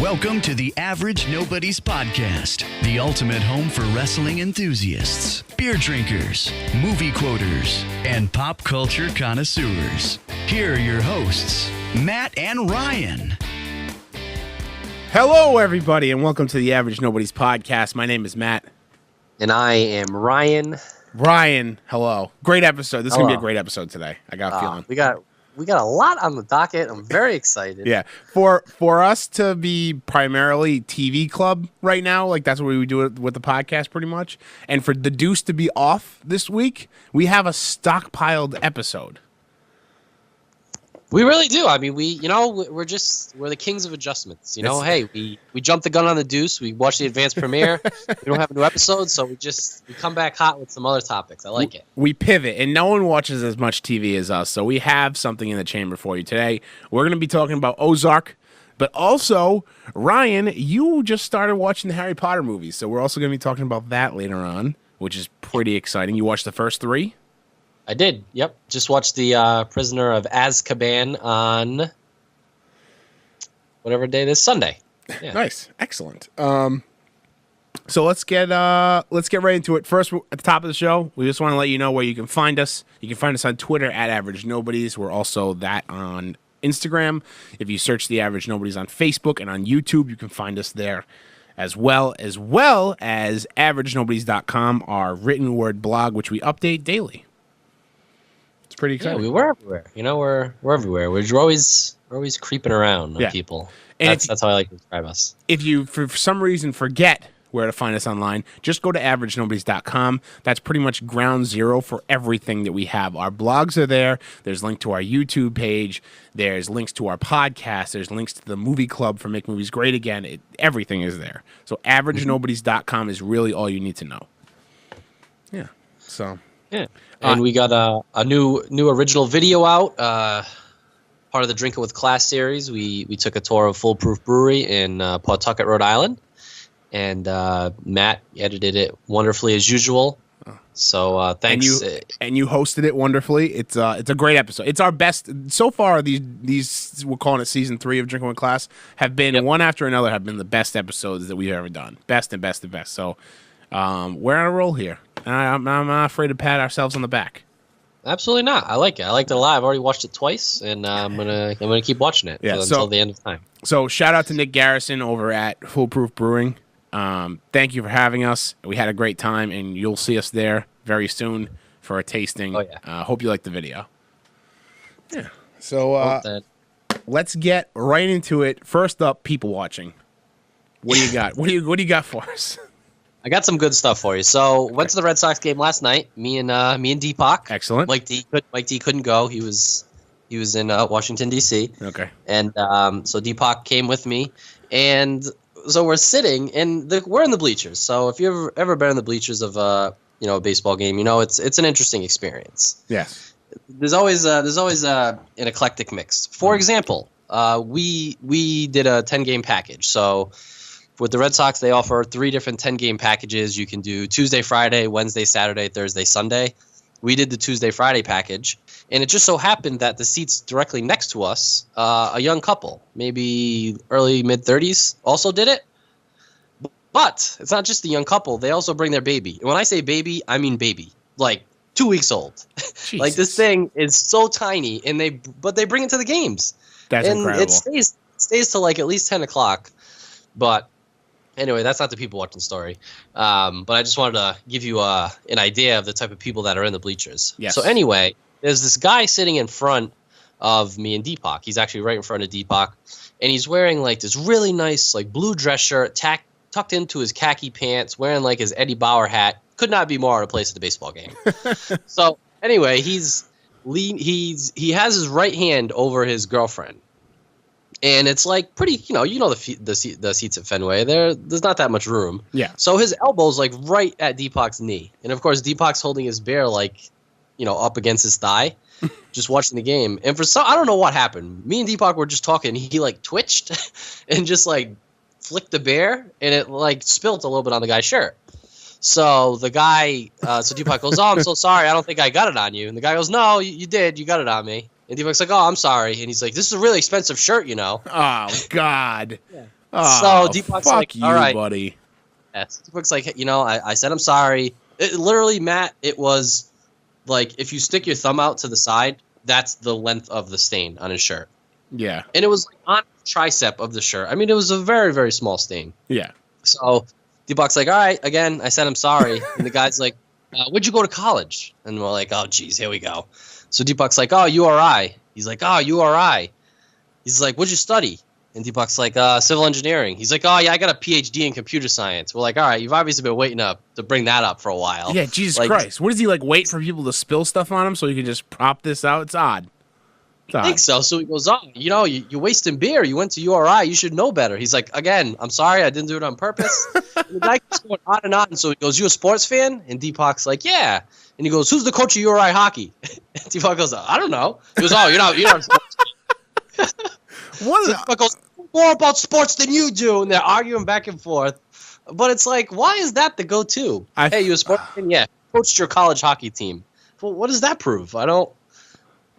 Welcome to the Average Nobody's Podcast, the ultimate home for wrestling enthusiasts, beer drinkers, movie quoters, and pop culture connoisseurs. Here are your hosts, Matt and Ryan. Hello, everybody, and welcome to the Average Nobody's Podcast. My name is Matt. And I am Ryan. Ryan, hello. Great episode. This is going to be a great episode today. I got a feeling. We got a lot on the docket. I'm very excited. Yeah. For us to be primarily TV club right now, like that's what we do it with the podcast pretty much, and for the Deuce to be off this week, we have a stockpiled episode. We really do. I mean, we're the kings of adjustments. Hey, we jumped the gun on the Deuce. We watched the advanced premiere. We don't have a new episode, so we come back hot with some other topics. I like it. We pivot, and no one watches as much TV as us, so we have something in the chamber for you today. We're going to be talking about Ozark, but also, Ryan, you just started watching the Harry Potter movies, so we're also going to be talking about that later on, which is pretty exciting. You watched the first three? I did. Yep. Just watched the Prisoner of Azkaban on whatever day this Sunday. Yeah. Nice. Excellent. So let's get right into it. First, at the top of the show, we just want to let you know where you can find us. You can find us on Twitter at Average Nobodies. We're also that on Instagram. If you search the Average Nobodies on Facebook and on YouTube, you can find us there as well as AverageNobodies.com, our written word blog, which we update daily. It's pretty exciting. Yeah, we're everywhere. We're everywhere. We're always creeping around on people. And that's how I like to describe us. If you, for some reason, forget where to find us online, just go to AverageNobodies.com. That's pretty much ground zero for everything that we have. Our blogs are there. There's a link to our YouTube page. There's links to our podcast. There's links to the movie club for Make Movies Great Again. Everything is there. So AverageNobodies.com is really all you need to know. Yeah. So. Yeah. And we got a new original video out, part of the Drinking with Class series. We took a tour of Foolproof Brewery in Pawtucket, Rhode Island, and Matt edited it wonderfully as usual. So thanks. And you hosted it wonderfully. It's a great episode. It's our best so far. These we're calling it season 3 of Drinking with Class have been one after another have been the best episodes that we've ever done. Best and best and best. So we're on a roll here. I'm not afraid to pat ourselves on the back. Absolutely not. I like it. I liked it a lot. I've already watched it twice, and I'm gonna keep watching it until the end of time. So shout out to Nick Garrison over at Foolproof Brewing. Thank you for having us. We had a great time, and you'll see us there very soon for a tasting. Oh yeah. Hope you like the video. Yeah. So let's get right into it. First up, people watching. What do you got? What do you got for us? I got some good stuff for you. So went to the Red Sox game last night. Me and Deepak. Excellent. Mike D couldn't go. He was in Washington D.C. Okay. And so Deepak came with me, and so we're sitting, and we're in the bleachers. So if you've ever been in the bleachers of a baseball game, it's an interesting experience. Yes. There's always an eclectic mix. For example, we did a 10-game package. So with the Red Sox, they offer 3 different 10-game packages. You can do Tuesday, Friday, Wednesday, Saturday, Thursday, Sunday. We did the Tuesday, Friday package, and it just so happened that the seats directly next to us, a young couple, maybe early, mid-30s, also did it. But it's not just the young couple. They also bring their baby. And when I say baby, I mean baby, like 2 weeks old. Like this thing is so tiny, but they bring it to the games. That's incredible. It stays till like at least 10 o'clock. But anyway, that's not the people watching story. But I just wanted to give you an idea of the type of people that are in the bleachers. Yes. So anyway, there's this guy sitting in front of me and Deepak. He's actually right in front of Deepak. And he's wearing like this really nice like blue dress shirt tucked into his khaki pants, wearing like his Eddie Bauer hat. Could not be more out of place at the baseball game. So anyway, he has his right hand over his girlfriend. And it's like pretty, the seats at Fenway. There's not that much room. Yeah. So his elbow's like right at Deepak's knee, and of course Deepak's holding his bear like, up against his thigh, just watching the game. And I don't know what happened. Me and Deepak were just talking. He like twitched, and just like flicked the bear, and it like spilt a little bit on the guy's shirt. So the guy, so Deepak goes, "Oh, I'm so sorry. I don't think I got it on you." And the guy goes, "No, you did. You got it on me." And Deepak's like, "Oh, I'm sorry." And he's like, "This is a really expensive shirt, Oh, God. Yeah. Oh, so Deepak's fuck like, you, all right. buddy. Yes. Deepak's like, I said I'm sorry. Literally, Matt, it was like if you stick your thumb out to the side, that's the length of the stain on his shirt. Yeah. And it was like on the tricep of the shirt. I mean, it was a very, very small stain. Yeah. So Deepak's like, all right, again, I said I'm sorry. And the guy's like, where'd you go to college? And we're like, oh, geez, here we go. So Deepak's like, oh, URI. He's like, oh, URI. He's like, what'd you study? And Deepak's like, civil engineering. He's like, oh, yeah, I got a PhD in computer science. We're like, all right, you've obviously been waiting up to bring that up for a while. Yeah, Jesus like, Christ. What does he, like, wait for people to spill stuff on him so he can just prop this out? It's odd. I think so. So he goes, oh, you're wasting beer. You went to URI. You should know better. He's like, again, I'm sorry. I didn't do it on purpose. And the guy keeps going on and on. So he goes, you a sports fan? And Deepak's like, yeah. And he goes, who's the coach of URI hockey? And Deepak goes, I don't know. He goes, oh, you're not a sports fan. What? So Deepak goes, more about sports than you do. And they're arguing back and forth. But it's like, why is that the go-to? Hey, you a sports fan? Yeah. Coached your college hockey team. Well, what does that prove? I don't.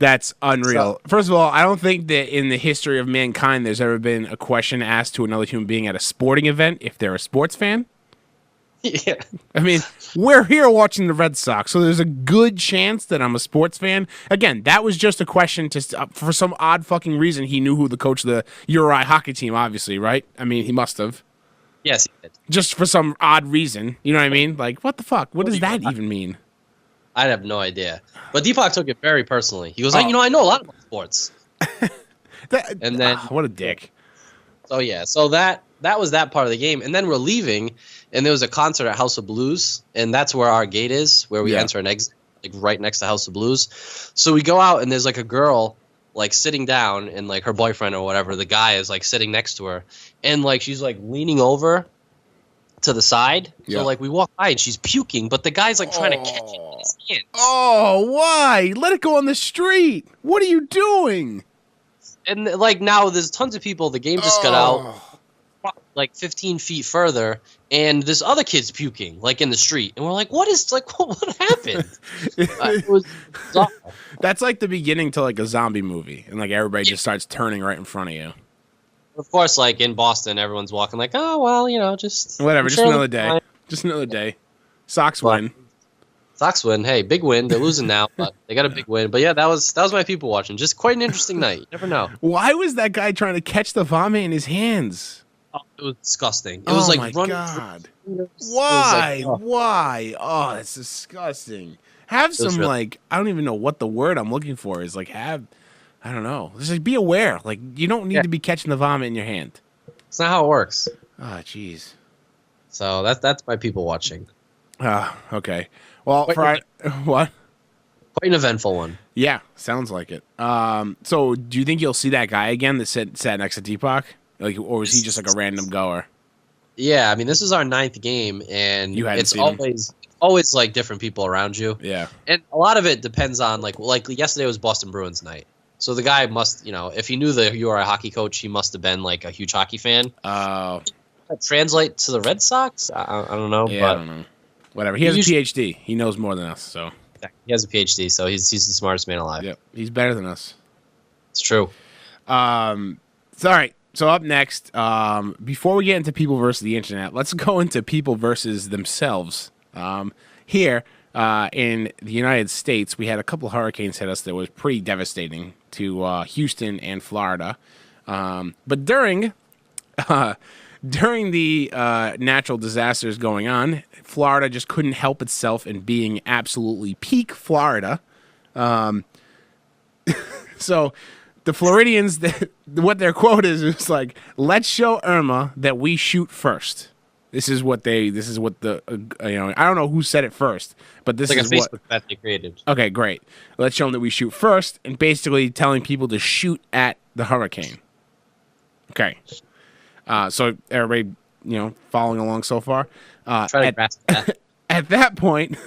That's unreal. First of all, I don't think that in the history of mankind there's ever been a question asked to another human being at a sporting event if they're a sports fan. Yeah. I mean, we're here watching the Red Sox, so there's a good chance that I'm a sports fan. Again, that was just a question to for some odd fucking reason he knew who the coach of the URI hockey team, obviously, right? I mean, he must have. Yes, he did. Just for some odd reason. You know what I mean? Like, what the fuck? What does that even mean? I have no idea. But Deepak took it very personally. He goes, I know a lot about sports. And then what a dick. So yeah, so that was that part of the game. And then we're leaving, and there was a concert at House of Blues, and that's where our gate is, where we enter and exit, like right next to House of Blues. So we go out, and there's like a girl like sitting down, and like her boyfriend or whatever, the guy is like sitting next to her, and like she's like leaning over to the side. Yeah. So like we walk by and she's puking, but the guy's like trying to catch it in his hand. Oh, why? Let it go on the street. What are you doing? And like now there's tons of people. The game just got out like 15 feet further, and this other kid's puking like in the street, and we're like, what happened? It was awful. That's like the beginning to like a zombie movie, and like everybody just starts turning right in front of you. Of course, like in Boston, everyone's walking like, oh well, just whatever, just another day. Just another day. Sox win. Sox win. Hey, big win. They're losing now, but they got a big win. But yeah, that was my people watching. Just quite an interesting night. You never know. Why was that guy trying to catch the vomit in his hands? Oh, it was disgusting. It was like my running. God. Why? Like, Why? Oh, that's disgusting. Have some like I don't even know what the word I'm looking for is. Like I don't know. Just like be aware. Like you don't need to be catching the vomit in your hand. It's not how it works. Oh, jeez. So that's my people watching. Okay. Well, what? Quite an eventful one. Yeah, sounds like it. So do you think you'll see that guy again that sat next to Deepak? Like, or was he just like a random goer? Yeah, I mean, this is our 9th game, and it's always like different people around you. Yeah, and a lot of it depends on like yesterday was Boston Bruins night, so the guy must, if he knew the URI hockey coach, he must have been like a huge hockey fan. That translate to the Red Sox? I don't know. Yeah, but I don't know. Whatever. He has a PhD. He knows more than us. So he has a PhD, so he's the smartest man alive. Yep, he's better than us. It's true. So all right. So up next, before we get into people versus the internet, let's go into people versus themselves. Here in the United States, we had a couple hurricanes hit us that was pretty devastating to Houston and Florida. But during the natural disasters going on, Florida just couldn't help itself in being absolutely peak Florida. So the Floridians, what their quote is like, "Let's show Irma that we shoot first." This is what the I don't know who said it first, but this is like a Facebook that they created. Okay, great. Let's show them that we shoot first, and basically telling people to shoot at the hurricane. Okay. So everybody, following along so far. Try to grasp that. At that point,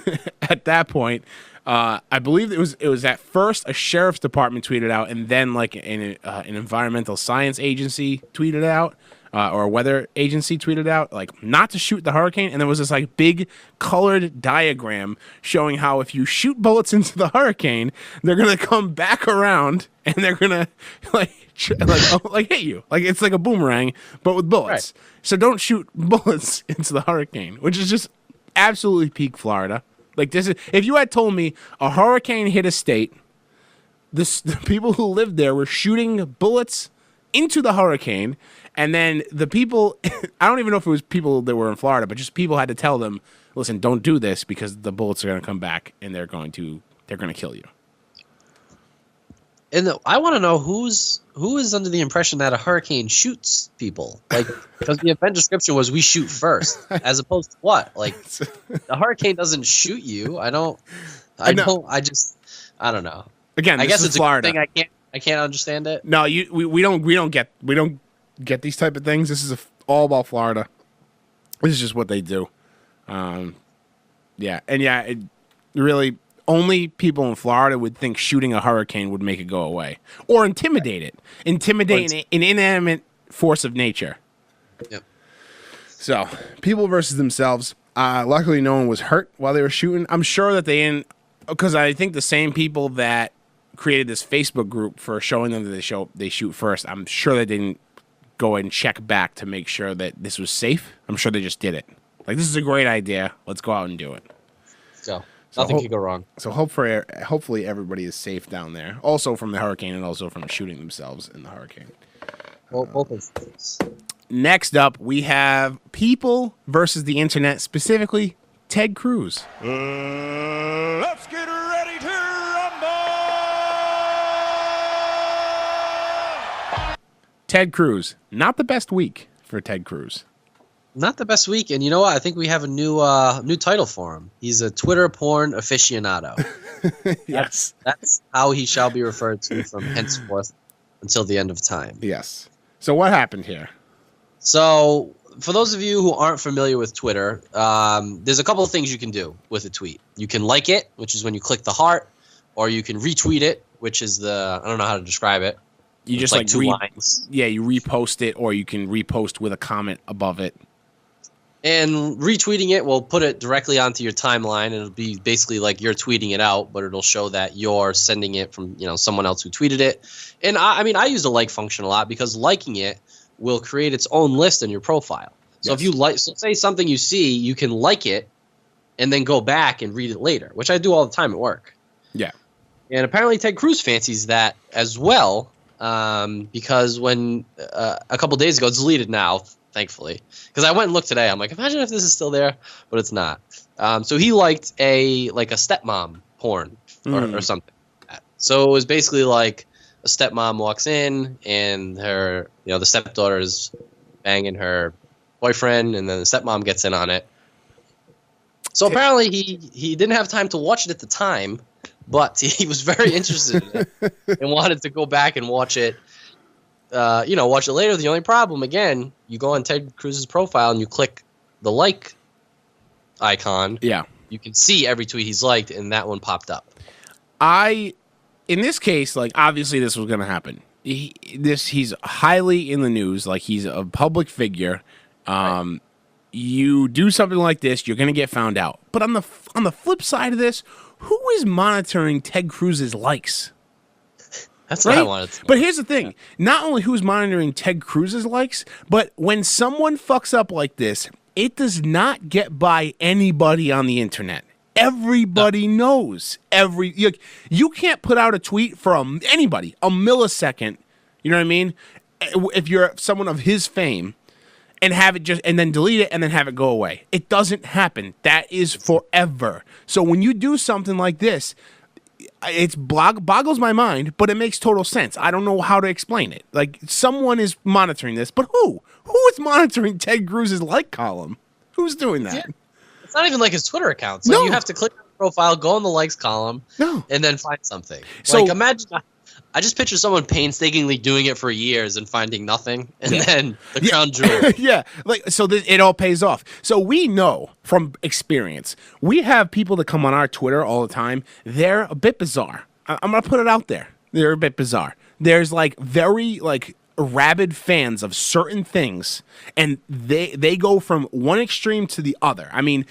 I believe it was at first a sheriff's department tweeted out, and then like an environmental science agency tweeted out. or a weather agency tweeted out, like, not to shoot the hurricane. And there was this like big colored diagram showing how if you shoot bullets into the hurricane, they're gonna come back around and they're gonna like hit you. Like it's like a boomerang, but with bullets. Right. So don't shoot bullets into the hurricane, which is just absolutely peak Florida. Like this is, if you had told me a hurricane hit a state, the people who lived there were shooting bullets into the hurricane, and then the people, I don't even know if it was people that were in Florida, but just people had to tell them, listen, don't do this because the bullets are going to come back and they're going to kill you. And I want to know who is under the impression that a hurricane shoots people, like because the event description was we shoot first, as opposed to what? Like the hurricane doesn't shoot you. I don't know. Again, I guess it's Florida. A good thing I can't understand it. No, we don't get these type of things. This is all about Florida. This is just what they do. It really. Only people in Florida would think shooting a hurricane would make it go away. Or intimidate it. Intimidate an inanimate force of nature. Yep. So, people versus themselves. Luckily, no one was hurt while they were shooting. I'm sure that because I think the same people that created this Facebook group for showing them that they shoot first, I'm sure they didn't go and check back to make sure that this was safe. I'm sure they just did it. Like, this is a great idea. Let's go out and do it. So. Nothing could go wrong. So hopefully everybody is safe down there. Also from the hurricane and also from shooting themselves in the hurricane. Well, both instances. Next up, we have people versus the internet, specifically Ted Cruz. Let's get ready to rumble! Ted Cruz. Not the best week for Ted Cruz. Not the best week, and you know what? I think we have a new title for him. He's a Twitter porn aficionado. Yes. That's how he shall be referred to from henceforth until the end of time. Yes. So what happened here? So for those of you who aren't familiar with Twitter, there's a couple of things you can do with a tweet. You can like it, which is when you click the heart, or you can retweet it, which is I don't know how to describe it. You just like two lines. Yeah, you repost it, or you can repost with a comment above it. And retweeting it will put it directly onto your timeline, and it'll be basically like you're tweeting it out, but it'll show that you're sending it from someone else who tweeted it. And I use the like function a lot because liking it will create its own list in your profile. So if you say something you see, you can like it and then go back and read it later, which I do all the time at work. Yeah. And apparently Ted Cruz fancies that as well, because when a couple days ago, it's deleted now, thankfully, because I went and looked today. I'm like, imagine if this is still there, but it's not. So he liked a stepmom porn or something. So it was basically like a stepmom walks in and her, the stepdaughter is banging her boyfriend, and then the stepmom gets in on it. So apparently he didn't have time to watch it at the time, but he was very interested in it and wanted to go back and watch it. Watch it later. The only problem, again, you go on Ted Cruz's profile and you click the like icon. Yeah. You can see every tweet he's liked, and that one popped up. In this case, like, obviously this was going to happen. He's highly in the news. Like, he's a public figure. Right. You do something like this, you're going to get found out. But on the flip side of this, who is monitoring Ted Cruz's likes? That's what I wanted to know. But here's the thing. Not only who's monitoring Ted Cruz's likes, but when someone fucks up like this, it does not get by anybody on the internet. Everybody knows. You can't put out a tweet for anybody, a millisecond, you know what I mean? If you're someone of his fame, and have it and then delete it and then have it go away. It doesn't happen. That is forever. So when you do something like this, it boggles my mind, but it makes total sense. I don't know how to explain it. Like, someone is monitoring this, but who? Who is monitoring Ted Cruz's like column? Who's doing that? Yeah. It's not even like his Twitter account. So you have to click on the profile, go in the likes column, and then find something. So, like, imagine, I just picture someone painstakingly doing it for years and finding nothing, and then the crown jewel. Yeah, it all pays off. So we know from experience, we have people that come on our Twitter all the time. They're a bit bizarre. I'm gonna put it out there. They're a bit bizarre. There's very rabid fans of certain things, and they go from one extreme to the other. I mean,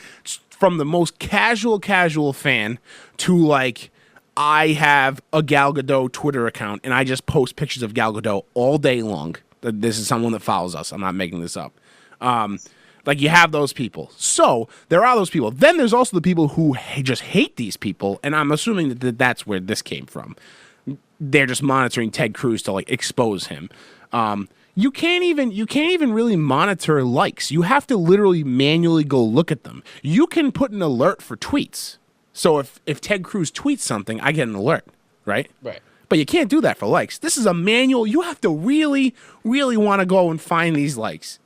from the most casual fan to like, I have a Gal Gadot Twitter account and I just post pictures of Gal Gadot all day long. This is someone that follows us. I'm not making this up. Like, you have those people. So there are those people. Then there's also the people who just hate these people, and I'm assuming that that's where this came from. They're just monitoring Ted Cruz to like expose him. You can't even really monitor likes. You have to literally manually go look at them. You can put an alert for tweets. So if Ted Cruz tweets something, I get an alert, right? Right. But you can't do that for likes. This is a manual. You have to really, really want to go and find these likes.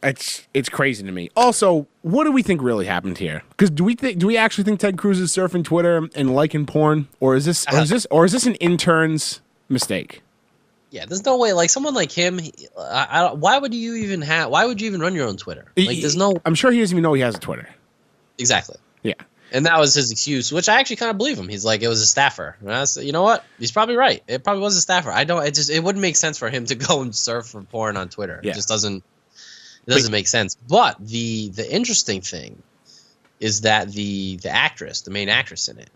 It's crazy to me. Also, what do we think really happened here? Because do we actually think Ted Cruz is surfing Twitter and liking porn, or is this an intern's mistake? Yeah, there's no way. Like, someone like him, why would you even run your own Twitter? Like, there's no. I'm sure he doesn't even know he has a Twitter. Exactly. Yeah. And that was his excuse, which I actually kind of believe him. He's like, it was a staffer. And I said, you know what? He's probably right. It probably was a staffer. It wouldn't make sense for him to go and surf for porn on Twitter. Yeah. It just doesn't make sense. But the interesting thing is that the actress, the main actress in it,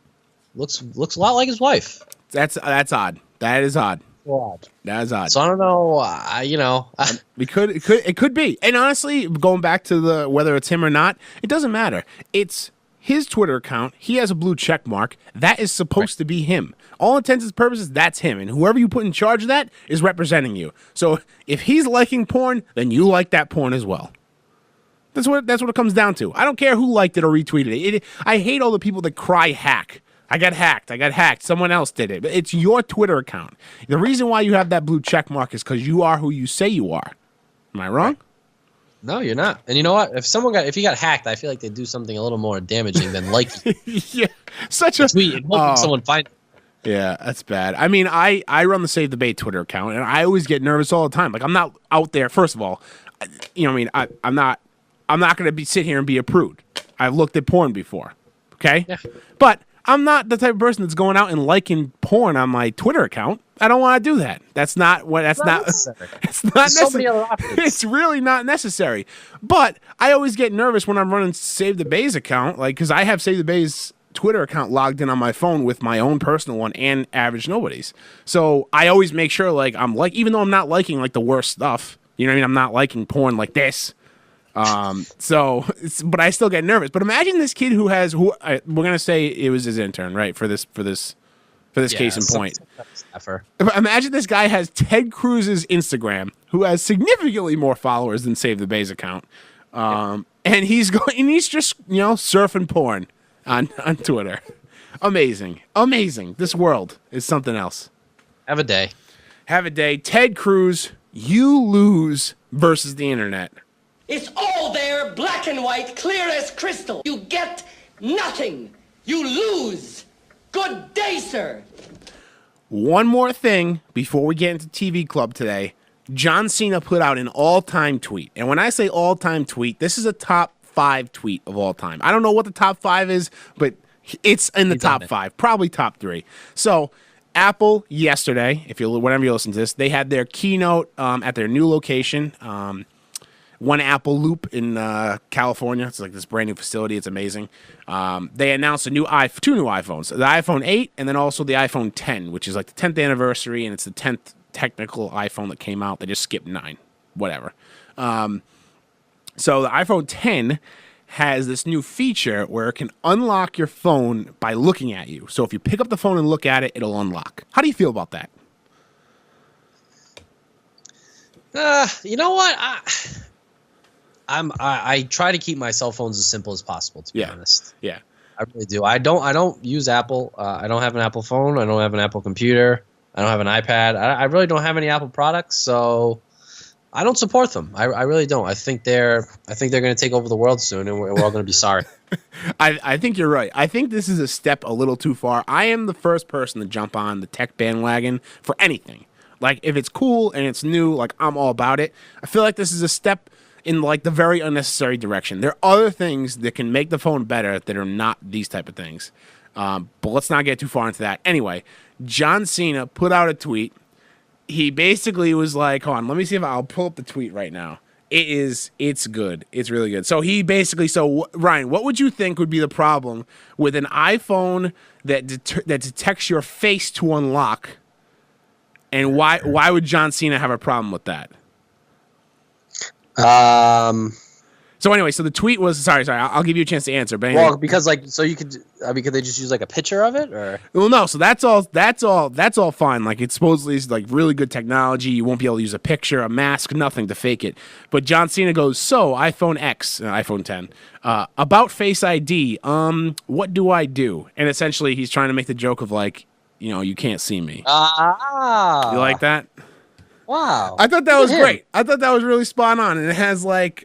looks a lot like his wife. That's odd. That is odd. Odd. That is odd. So I don't know. It could be. And honestly, going back to whether it's him or not, it doesn't matter. It's his Twitter account. He has a blue check mark. That is supposed to be him. All intents and purposes, that's him. And whoever you put in charge of that is representing you. So if he's liking porn, then you like that porn as well. That's what it comes down to. I don't care who liked it or retweeted it. I hate all the people that cry hack. I got hacked. Someone else did it. It's your Twitter account. The reason why you have that blue check mark is because you are who you say you are. Am I wrong? No, you're not. And you know what? If he got hacked, I feel like they'd do something a little more damaging than liking. Yeah, such a tweet and hoping someone finds it. Yeah, that's bad. I mean, I run the Save the Bay Twitter account, and I always get nervous all the time. Like, I'm not out there. First of all, you know what I mean? I'm not going to sit here and be a prude. I've looked at porn before. Okay? Yeah. But I'm not the type of person that's going out and liking porn on my Twitter account. I don't want to do that. It's not necessary. So many other options. It's really not necessary. But I always get nervous when I'm running Save the Bay's account, like, because I have Save the Bay's Twitter account logged in on my phone with my own personal one and Average Nobody's. So I always make sure, like, even though I'm not liking like the worst stuff, you know what I mean? I'm not liking porn like this. But I still get nervous. But imagine this kid we're gonna say it was his intern, right? For this case in point. Imagine this guy has Ted Cruz's Instagram, who has significantly more followers than Save the Bay's account, and he's just surfing porn on Twitter. Amazing. This world is something else. Have a day. Ted Cruz, you lose versus the internet. It's all there, black and white, clear as crystal. You get nothing. You lose. Good day, sir. One more thing before we get into TV Club today. John Cena put out an all-time tweet. And when I say all-time tweet, this is a top 5 tweet of all time. I don't know what the top 5 is, but it's in the top 5, probably top 3. So Apple yesterday, whenever you listen to this, they had their keynote at their new location, One Apple Loop in California. It's like this brand new facility. It's amazing. They announced two new iPhones, the iPhone 8 and then also the iPhone 10, which is like the 10th anniversary, and it's the 10th technical iPhone that came out. They just skipped 9, whatever. So the iPhone 10 has this new feature where it can unlock your phone by looking at you. So if you pick up the phone and look at it, it'll unlock. How do you feel about that? You know what? I try to keep my cell phones as simple as possible, to be honest. Yeah. I really do. I don't use Apple. I don't have an Apple phone. I don't have an Apple computer. I don't have an iPad. I really don't have any Apple products, so I don't support them. I really don't. I think they're going to take over the world soon, and we're all going to be sorry. I think you're right. I think this is a step a little too far. I am the first person to jump on the tech bandwagon for anything. Like, if it's cool and it's new, like, I'm all about it. I feel like this is a step in like the very unnecessary direction. There are other things that can make the phone better that are not these type of things. But let's not get too far into that. Anyway, John Cena put out a tweet he basically was like, hold on, let me see if I'll pull up the tweet right now. It's good. It's really good. So he basically, Ryan, what would you think would be the problem with an iPhone that detects your face to unlock? And why would John Cena have a problem with that? So anyway, so the tweet was sorry. I'll give you a chance to answer. But anyway, well, because you could. Could they just use like a picture of it, or? Well, no. So that's all fine. Like it supposedly is like really good technology. You won't be able to use a picture, a mask, nothing to fake it. But John Cena goes, so iPhone X, iPhone 10, about Face ID. What do I do? And essentially, he's trying to make the joke of like, you can't see me. You like that? Wow. I thought that was great. I thought that was really spot on, and it has like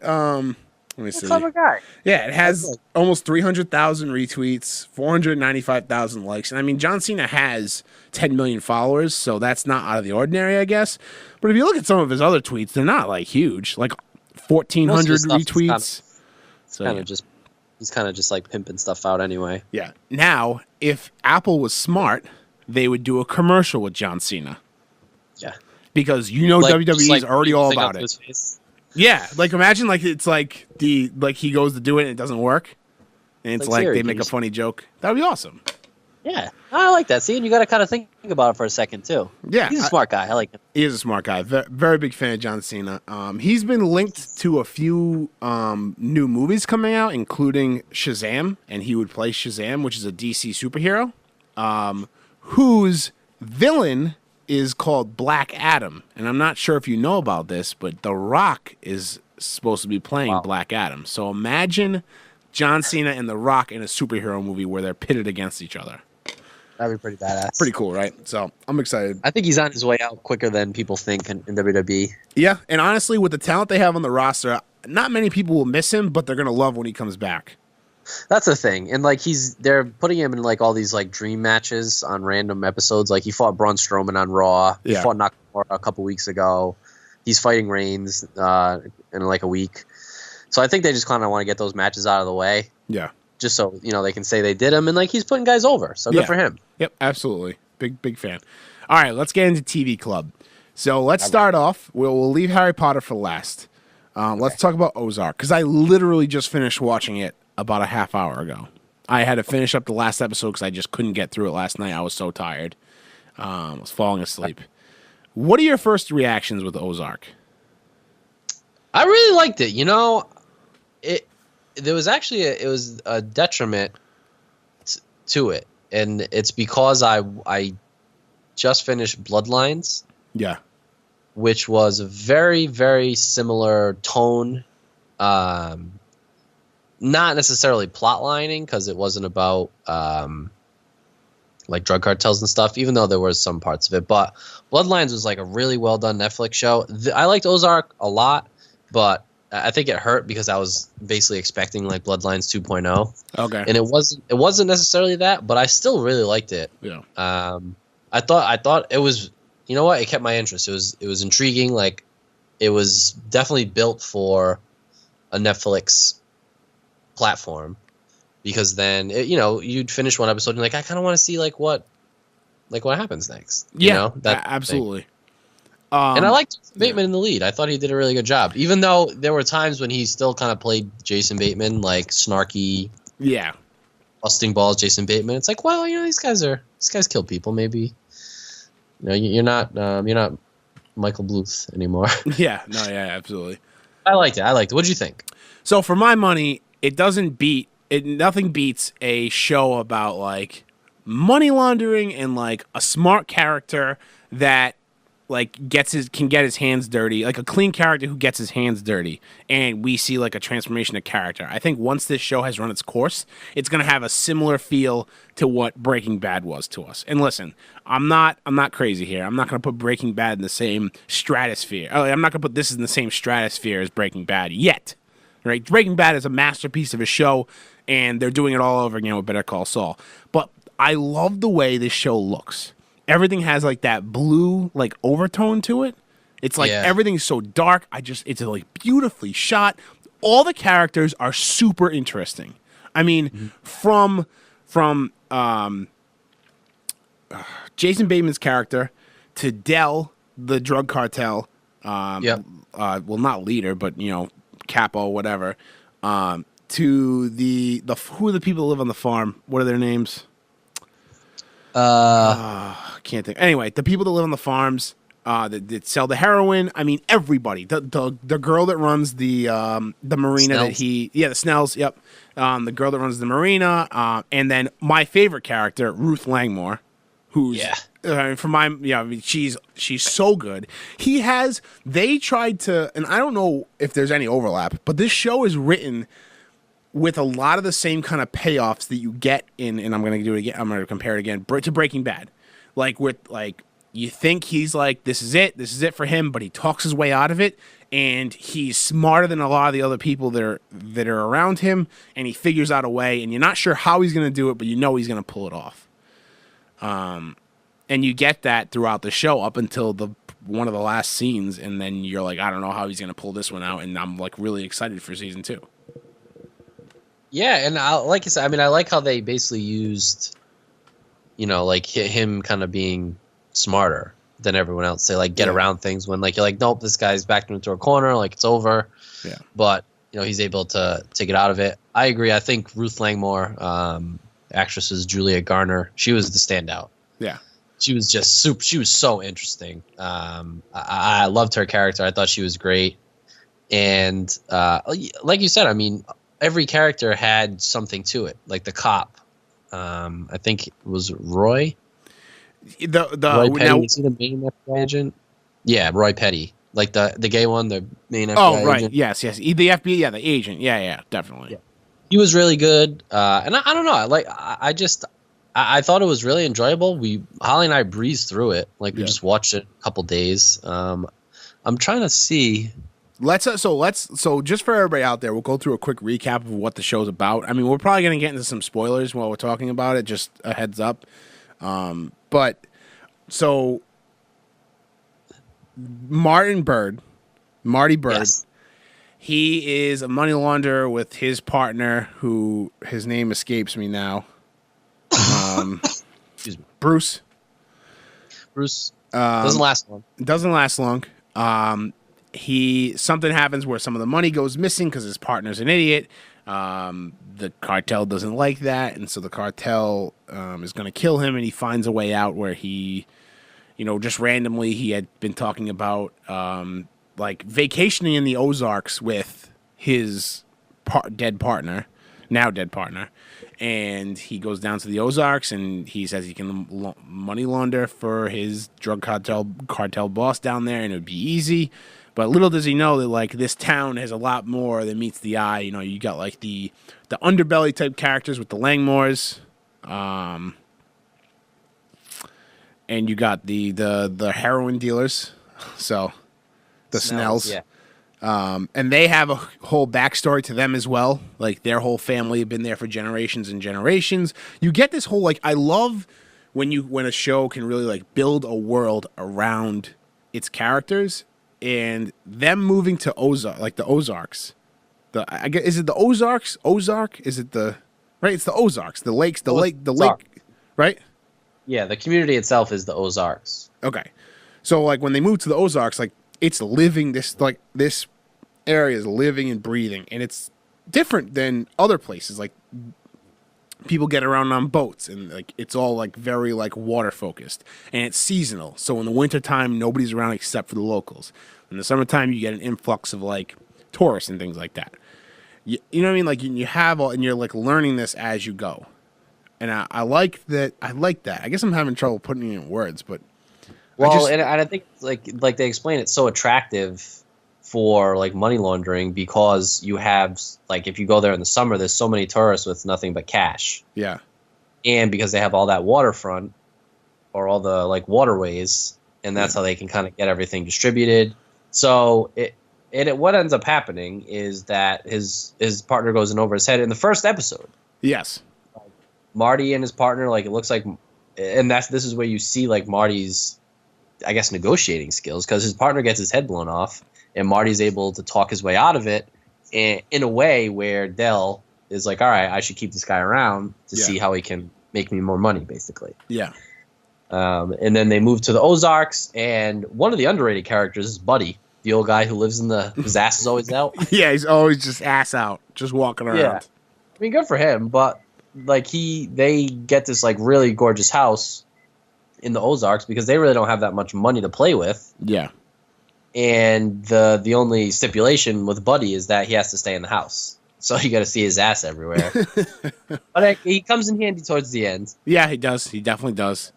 let me see. Clever guy. Yeah, it has almost 300,000 retweets, 495,000 likes. And I mean, John Cena has 10 million followers, so that's not out of the ordinary, I guess. But if you look at some of his other tweets, they're not like huge, like 1,400 retweets. He's kind of just like pimping stuff out anyway. Yeah. Now, if Apple was smart, they would do a commercial with John Cena. Yeah. Because WWE is already all about it. Yeah, like imagine like it's like he goes to do it and it doesn't work, and it's like they make a funny joke. That would be awesome. Yeah, I like that. See, and you got to kind of think about it for a second too. Yeah, he's a smart guy. I like him. He is a smart guy. Very big fan of John Cena. He's been linked to a few new movies coming out, including Shazam, and he would play Shazam, which is a DC superhero, whose villain is called Black Adam, and I'm not sure if you know about this, but The Rock is supposed to be playing Black Adam. So imagine John Cena and The Rock in a superhero movie where they're pitted against each other. That'd be pretty badass. Pretty cool, right? So I'm excited. I think he's on his way out quicker than people think in WWE. Yeah, and honestly, with the talent they have on the roster, not many people will miss him, but they're going to love when he comes back. That's the thing. And like they're putting him in like all these like dream matches on random episodes. Like he fought Braun Strowman on Raw. He fought Nakamura a couple weeks ago. He's fighting Reigns in like a week. So I think they just kind of want to get those matches out of the way. Yeah. Just so, they can say they did them, and like he's putting guys over. So good for him. Yep, absolutely. Big fan. All right, let's get into TV Club. So let's start off. We'll leave Harry Potter for last. Let's talk about Ozark, because I literally just finished watching it about a half hour ago. I had to finish up the last episode because I just couldn't get through it last night. I was so tired. I was falling asleep. What are your first reactions with Ozark? I really liked it. There was actually it was a detriment to it, and it's because I just finished Bloodlines. Yeah. Which was a very, very similar tone. Not necessarily plotlining, because it wasn't about like drug cartels and stuff, even though there was some parts of it. But Bloodlines was like a really well done Netflix show. I liked Ozark a lot, but I think it hurt because I was basically expecting like Bloodlines 2.0. Okay. And it wasn't necessarily that, but I still really liked it. Yeah. I thought it was, it kept my interest. It was intriguing. Like it was definitely built for a Netflix platform, because then you'd finish one episode and like I kind of want to see what happens next. Absolutely. And I liked Jason Bateman in the lead. I thought he did a really good job, even though there were times when he still kind of played Jason Bateman, like snarky, busting balls Jason Bateman. It's like, well, these guys kill people. Maybe you're not Michael Bluth anymore. Absolutely. I liked it. What did you think? So for my money, nothing beats a show about like money laundering and like a smart character that like can get his hands dirty, like a clean character who gets his hands dirty, and we see like a transformation of character. I think once this show has run its course, it's going to have a similar feel to what Breaking Bad was to us. And listen, I'm not crazy here. I'm not going to put Breaking Bad in the same stratosphere. I'm not going to put this in the same stratosphere as Breaking Bad yet. Right? Breaking Bad is a masterpiece of a show, and they're doing it all over again with Better Call Saul. But I love the way this show looks. Everything has like that blue like overtone to it. It's like everything's so dark. It's like beautifully shot. All the characters are super interesting. I mean, from Jason Bateman's character to Del the drug cartel. Well, not leader, but capo, whatever. To the who are the people that live on the farm? What are their names? Can't think. Anyway, the people that live on the farms that sell the heroin. I mean, everybody. The girl that runs the marina Snells. the Snells. Yep. The girl that runs the marina. And then my favorite character, Ruth Langmore, who's she's so good. They tried to, and I don't know if there's any overlap, but this show is written with a lot of the same kind of payoffs that you get in, and I'm going to do it again. I'm going to compare it again to Breaking Bad. You think he's like, this is it for him, but he talks his way out of it, and he's smarter than a lot of the other people that are around him, and he figures out a way, and you're not sure how he's going to do it, but he's going to pull it off. And you get that throughout the show up until one of the last scenes, and then you're like, I don't know how he's going to pull this one out, and I'm like really excited for season 2. Yeah, and like I said, I mean, I like how they basically used, like him kind of being smarter than everyone else. They get around things when you're like, nope, this guy's backed into a corner, it's over. Yeah. But he's able to get out of it. I agree. I think Ruth Langmore, actress is Julia Garner. She was the standout. Yeah. She was just super. She was so interesting. I loved her character. I thought she was great. And like you said, I mean, every character had something to it. Like the cop, I think it was Roy. Roy Petty. Is he the main FBI agent? Yeah, Roy Petty. Like the gay one, the main FBI right. agent. Yes. The FBI, yeah, the agent. Yeah, definitely. Yeah. He was really good. And I don't know. I thought it was really enjoyable. Holly and I breezed through it. We just watched it a couple days. I'm trying to see. So just for everybody out there, we'll go through a quick recap of what the show's about. I mean, we're probably going to get into some spoilers while we're talking about it, just a heads up. But so Marty Bird, Yes. he is a money launderer with his partner, who his name escapes me now. Excuse me. Bruce. Doesn't last long. Doesn't last long. Something happens where some of the money goes missing because his partner's an idiot. The cartel doesn't like that, and so the cartel is going to kill him, and he finds a way out where he, just randomly he had been talking about vacationing in the Ozarks with his now dead partner, and he goes down to the Ozarks, and he says he can money launder for his drug cartel boss down there, and it would be easy. But little does he know that this town has a lot more than meets the eye. You got the underbelly type characters with the Langmores, and you got the heroin dealers, so the Snells. Yeah. And they have a whole backstory to them as well. Their whole family have been there for generations and generations. You get this whole I love when a show can really build a world around its characters. And them moving to the Ozarks. Is it the Ozarks? Ozark? Is it right? It's the Ozarks. The lakes. The lake. Right? Yeah, the community itself is the Ozarks. Okay, so when they move to the Ozarks, it's living. This area is living and breathing, and it's different than other places. People get around on boats, and it's all very water focused, and it's seasonal. So in the wintertime, nobody's around except for the locals. In the summertime, you get an influx of tourists and things like that. You know what I mean? You have all, and you're learning this as you go. And I like that. I like that. I guess I'm having trouble putting it in words, but and I think like they explain it's so attractive for money laundering because you have if you go there in the summer, there's so many tourists with nothing but cash. Yeah. And because they have all that waterfront or all the waterways, and that's how they can kind of get everything distributed. So what ends up happening is that his partner goes in over his head in the first episode. Yes. Marty and his partner, it looks like, and this is where you see Marty's, I guess, negotiating skills, because his partner gets his head blown off, and Marty's able to talk his way out of it in a way where Del is all right, I should keep this guy around to see how he can make me more money, basically. Yeah. And then they moved to the Ozarks, and one of the underrated characters is Buddy, the old guy who lives in his ass is always out. Yeah, he's always just ass out, just walking around. Yeah. I mean, good for him, but like they get this like really gorgeous house in the Ozarks because they really don't have that much money to play with. Yeah. And the only stipulation with Buddy is that he has to stay in the house. So you got to see his ass everywhere. But he comes in handy towards the end. Yeah, he does. He definitely does.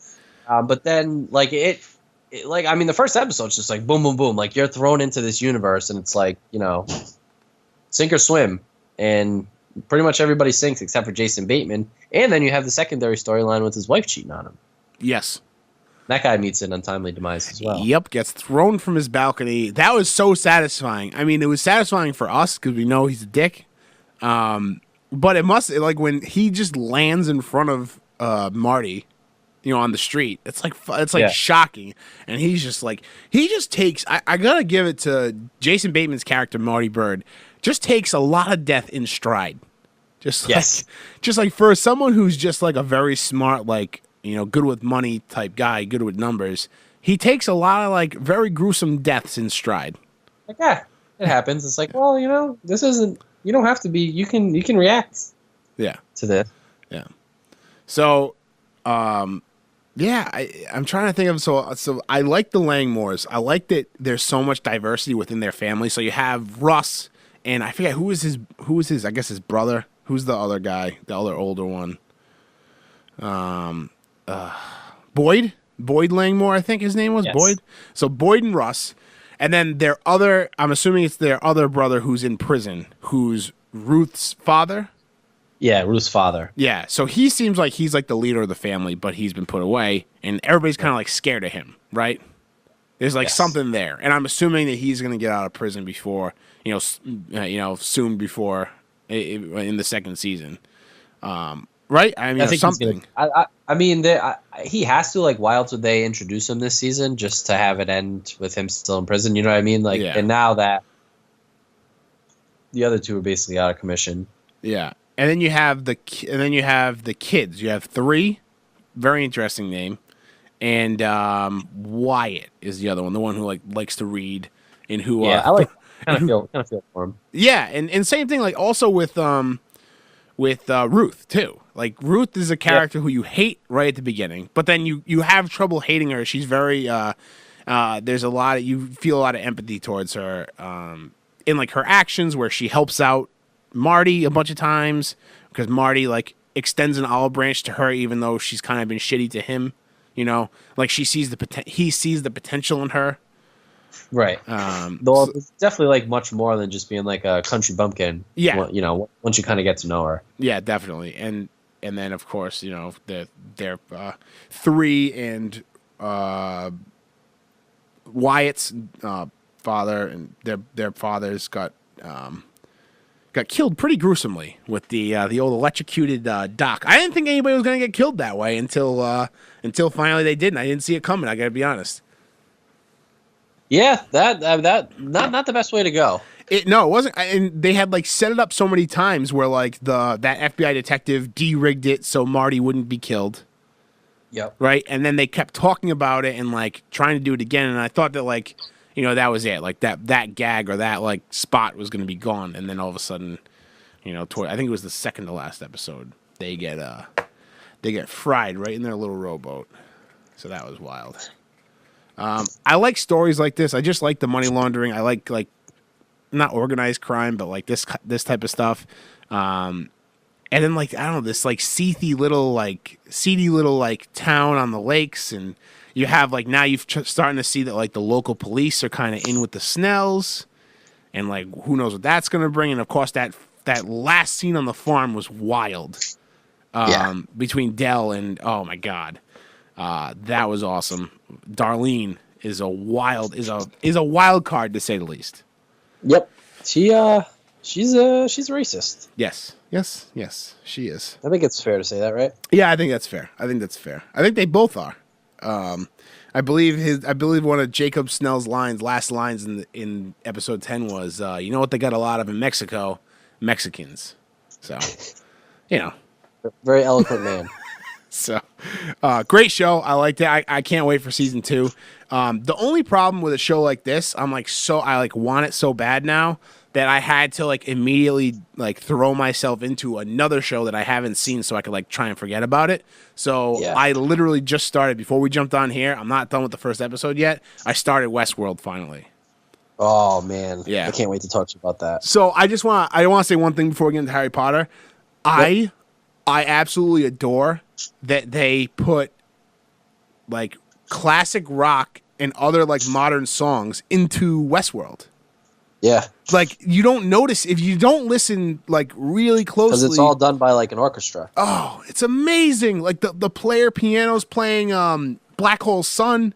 But then, like, I mean, the first episode's just like boom, boom, boom. Like, you're thrown into this universe, and it's like, sink or swim. And pretty much everybody sinks except for Jason Bateman. And then you have the secondary storyline with his wife cheating on him. Yes. That guy meets an untimely demise as well. Yep, gets thrown from his balcony. That was so satisfying. I mean, it was satisfying for us because we know he's a dick. But it must, like, when he just lands in front of Marty, on the street, it's like shocking. And he's just like, he just takes, I gotta give it to Jason Bateman's character, Marty Bird, just takes a lot of death in stride. Just like for someone who's just like a very smart, like, good with money type guy, good with numbers, he takes a lot of like very gruesome deaths in stride. Like, yeah, it happens. It's like, well, this isn't, you don't have to be, you can react. Yeah. To this. Yeah. So, yeah, I'm trying to think of, so I like the Langmores. I like that there's so much diversity within their family. So you have Russ, and I forget who was his, I guess his brother. Who's the other guy, the other older one? Boyd Langmore, I think his name was. Yes. Boyd. So Boyd and Russ, and then I'm assuming it's their other brother who's in prison, who's Ruth's father. Yeah, Ruth's father. Yeah, so he seems like he's like the leader of the family, but he's been put away, and everybody's kind of like scared of him, right? There's like something there, and I'm assuming that he's going to get out of prison before, soon before in the second season. Right? I mean, I think something. I mean, he has to, like, why else would they introduce him this season just to have it end with him still in prison? You know what I mean? Like, and now that the other two are basically out of commission. Yeah, and then you have the kids. You have 3, very interesting name, and Wyatt is the other one, the one who likes to read and who. Yeah, I like kind of feel for him. Yeah, and same thing, like also with Ruth too. Like, Ruth is a character who you hate right at the beginning, but then you have trouble hating her. She's very there's a lot of, you feel a lot of empathy towards her in like her actions, where she helps out Marty a bunch of times because Marty like extends an olive branch to her even though she's kind of been shitty to him. Like he sees the potential in her. Right. Though it's definitely like much more than just being like a country bumpkin. Yeah. Once you kind of get to know her. Yeah, definitely. And then of course, their 3 and Wyatt's father and their fathers got killed pretty gruesomely with the old electrocuted Doc. I didn't think anybody was going to get killed that way until finally they did, and I didn't see it coming. I got to be honest. Yeah, that not the best way to go. No, it wasn't. And they had like set it up so many times where like that FBI detective de-rigged it so Marty wouldn't be killed. Yep. Right, and then they kept talking about it and like trying to do it again, and I thought that like that was it, like that gag or that like spot was going to be gone, and then all of a sudden, I think it was the second to last episode, they get fried right in their little rowboat, so that was wild. I like stories like this. I just like the money laundering. I like not organized crime, but like this type of stuff. And then like, I don't know, this like seedy little like town on the lakes, and you have like now you've starting to see that like the local police are kind of in with the Snells, and like who knows what that's going to bring. And of course that last scene on the farm was wild. Between Dell and oh my god. That was awesome. Darlene is a wild card to say the least. Yep. She's racist. Yes, she is. I think it's fair to say that, right? Yeah, I think that's fair. I think they both are. I believe one of Jacob Snell's last lines in episode 10 was, you know what they got a lot of in Mexico? Mexicans. So, Very eloquent man. So, great show. I liked it. I can't wait for season 2. The only problem with a show like this, I want it so bad now that I had to like immediately like throw myself into another show that I haven't seen so I could like try and forget about it. So I literally just started before we jumped on here. I'm not done with the first episode yet. I started Westworld finally. Oh man, yeah, I can't wait to talk to you about that. So I want to say one thing before we get into Harry Potter. I absolutely adore that they put like classic rock and other like modern songs into Westworld. Yeah. Like you don't notice if you don't listen like really closely. Because it's all done by like an orchestra. Oh, it's amazing. Like the player piano's playing Black Hole Sun,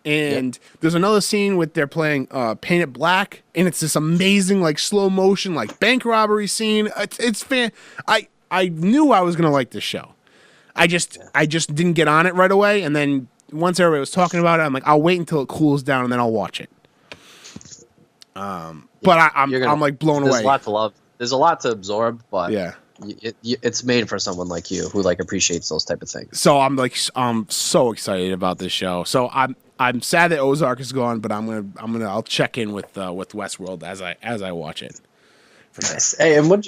and there's another scene with they're playing Paint It Black, and it's this amazing like slow motion like bank robbery scene. It's I knew I was gonna like this show. I just didn't get on it right away, and then once everybody was talking about it, I'm like, I'll wait until it cools down and then I'll watch it. But I'm like blown away. There's a lot to love. There's a lot to absorb, but yeah, it's made for someone like you who like appreciates those type of things. So I'm so excited about this show. So I'm sad that Ozark is gone, but I'll check in with Westworld as I watch it. Nice. Hey, and one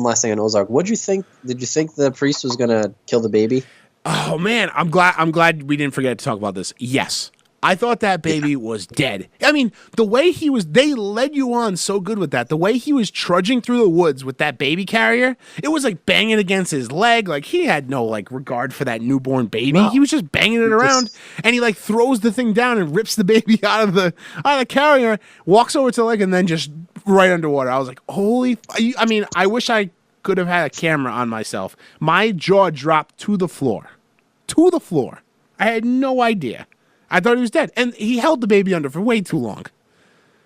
last thing on Ozark. What'd you think? Did you think the priest was gonna kill the baby? Oh man, I'm glad we didn't forget to talk about this. Yes. I thought that baby was dead. I mean, the way they led you on so good with that. The way he was trudging through the woods with that baby carrier, it was like banging against his leg. Like he had no like regard for that newborn baby. No. He was just banging it around, and he like throws the thing down and rips the baby out of the carrier, walks over to the leg, and then just right underwater. I was like, holy! I mean, I wish I could have had a camera on myself. My jaw dropped to the floor. To the floor. I had no idea. I thought he was dead, and he held the baby under for way too long.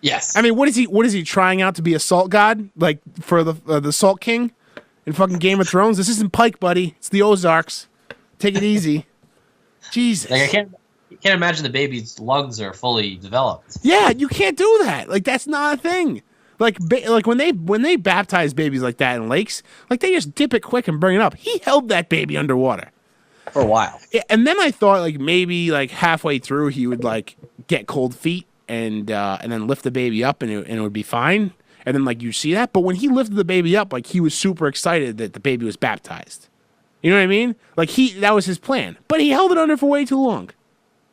Yes. I mean, what is he trying out to be a salt god, like for the Salt King in fucking Game of Thrones? This isn't Pike, buddy. It's the Ozarks. Take it easy. Jesus. Like I can't imagine the baby's lungs are fully developed. Yeah, you can't do that. Like that's not a thing. Like when they baptize babies like that in lakes, like they just dip it quick and bring it up. He held that baby underwater for a while. Yeah, and then I thought like maybe like halfway through he would like get cold feet and then lift the baby up and it would be fine. And then like you see that, but when he lifted the baby up, like he was super excited that the baby was baptized. You know what I mean? Like that was his plan, but he held it under for way too long.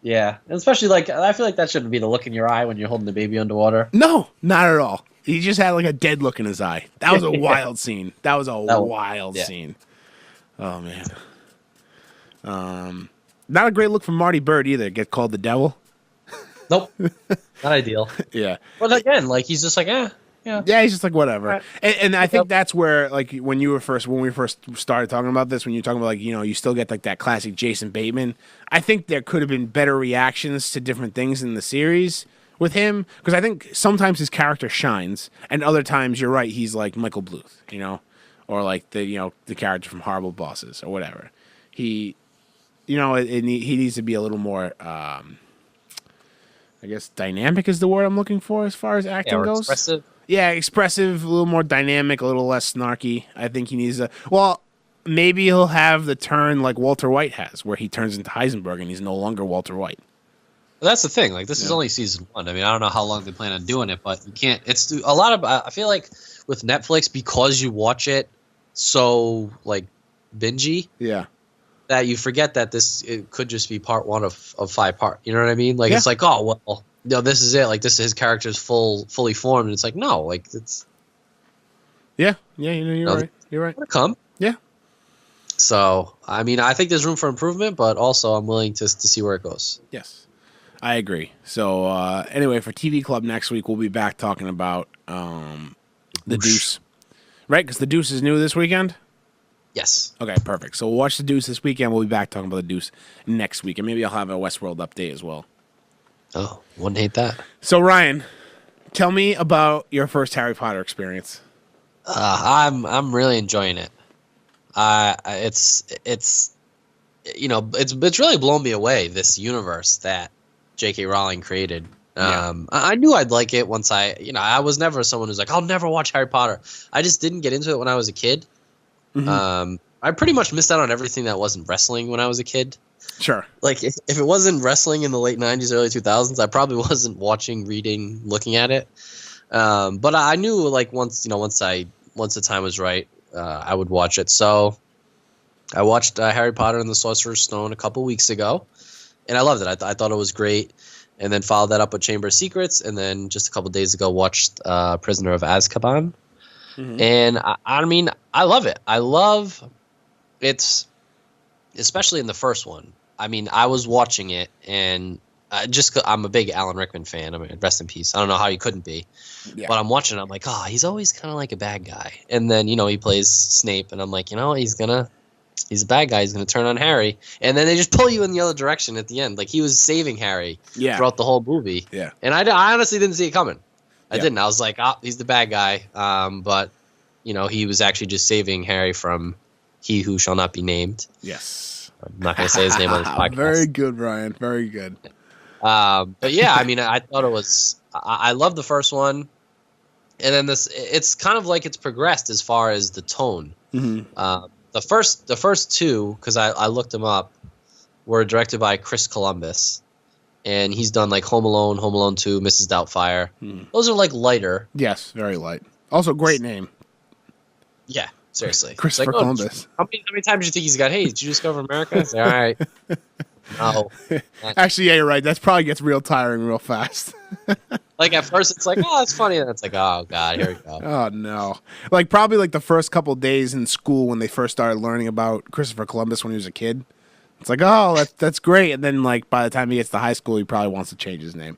Yeah, and especially like I feel like that shouldn't be the look in your eye when you're holding the baby underwater. No, not at all. He just had like a dead look in his eye. That was a wild scene. That was a wild scene. Oh man. Not a great look from Marty Bird either. Get called the devil. Nope. Not ideal. Yeah. But again, like he's just like, yeah. Yeah, he's just like whatever. Right. And I think that's where like when we first started talking about this, when you're talking about like, you know, you still get like that classic Jason Bateman. I think there could have been better reactions to different things in the series with him, because I think sometimes his character shines, and other times you're right, he's like Michael Bluth, you know, or like the character from Horrible Bosses or whatever. He needs to be a little more, I guess, dynamic is the word I'm looking for as far as acting goes. Expressive. Yeah, expressive, a little more dynamic, a little less snarky. I think he needs maybe he'll have the turn like Walter White has, where he turns into Heisenberg and he's no longer Walter White. Well, that's the thing. Like this is only season 1. I mean, I don't know how long they plan on doing it, but you can't. It's a lot of. I feel like with Netflix, because you watch it so like bingey. Yeah. That you forget that it could just be part 1 of 5 parts. You know what I mean? Like it's like, oh well, no, this is it. Like this is his character's fully formed, and it's like no, like it's. Yeah, you're right. You're right. Come. Yeah. So I mean, I think there's room for improvement, but also I'm willing to see where it goes. Yes, I agree. So anyway, for TV Club next week, we'll be back talking about the Deuce, right? Because the Deuce is new this weekend. Yes. Okay, perfect. So we'll watch the Deuce this weekend. We'll be back talking about the Deuce next week, and maybe I'll have a Westworld update as well. Oh, wouldn't hate that. So Ryan, tell me about your first Harry Potter experience. I'm really enjoying it. It's really blown me away, this universe that J.K. Rowling created. I knew I'd like it once I was never someone who's like, I'll never watch Harry Potter. I just didn't get into it when I was a kid. Mm-hmm. I pretty much missed out on everything that wasn't wrestling when I was a kid. Sure. Like if it wasn't wrestling in the late 90s, early 2000s, I probably wasn't watching, reading, looking at it. But I knew like once the time was right, I would watch it. So I watched Harry Potter and the Sorcerer's Stone a couple weeks ago, and I loved it. I thought it was great. And then followed that up with Chamber of Secrets, and then just a couple days ago watched Prisoner of Azkaban. Mm-hmm. And I mean, I love it. I love it's, especially in the first one. I mean, I was watching it, and I'm a big Alan Rickman fan. I mean, rest in peace. I don't know how he couldn't be, but I'm watching it. I'm like, oh, he's always kind of like a bad guy. And then he plays Snape, and I'm like, he's a bad guy. He's gonna turn on Harry, and then they just pull you in the other direction at the end. Like he was saving Harry throughout the whole movie. Yeah, and I honestly didn't see it coming. I didn't. I was like, he's the bad guy. But he was actually just saving Harry from he who shall not be named. Yes, I'm not gonna say his name on this podcast. Very good, Brian. Very good. But yeah, I mean, I thought it was. I love the first one, and then it's kind of like it's progressed as far as the tone. Mm-hmm. The first two, because I looked them up, were directed by Chris Columbus, and he's done like Home Alone, Home Alone 2, Mrs. Doubtfire. Those are like lighter. Yes, very light. Also, great name. Yeah, seriously. Christopher Columbus. How many times do you think he's got? Hey, did you discover America? It's like, all right. No. Actually, yeah, you're right. That probably gets real tiring real fast. Like at first it's like, oh, it's funny, and it's like, oh god, here we go. Oh no. Like probably like the first couple of days in school when they first started learning about Christopher Columbus when he was a kid. It's like, oh, that's great. And then like by the time he gets to high school, he probably wants to change his name.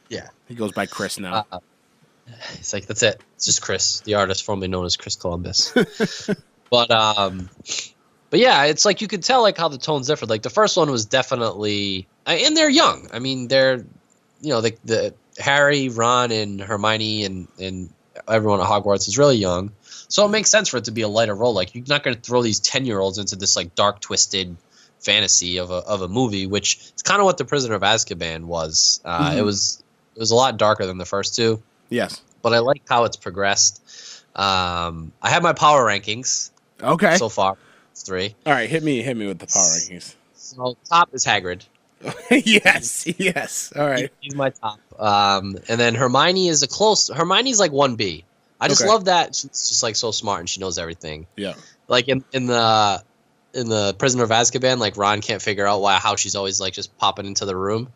Yeah. He goes by Chris now. It's like, that's it. It's just Chris, the artist formerly known as Chris Columbus. But yeah, it's like you could tell like how the tones differed. Like the first one was definitely, and they're young. I mean, they're, the Harry, Ron, and Hermione, and everyone at Hogwarts is really young, so it makes sense for it to be a lighter role. Like you're not going to throw these 10-year-olds into this like dark, twisted fantasy of a movie, which is kind of what the Prisoner of Azkaban was. It was a lot darker than the first two. Yes, but I like how it's progressed. I have my power rankings. Okay, so far it's 3. All right, hit me with the power rankings. So top is Hagrid. yes. All right. He's my top. And then Hermione is Hermione's like 1B. I just love that she's just like so smart and she knows everything. Yeah. Like in the Prisoner of Azkaban, like Ron can't figure out how she's always like just popping into the room,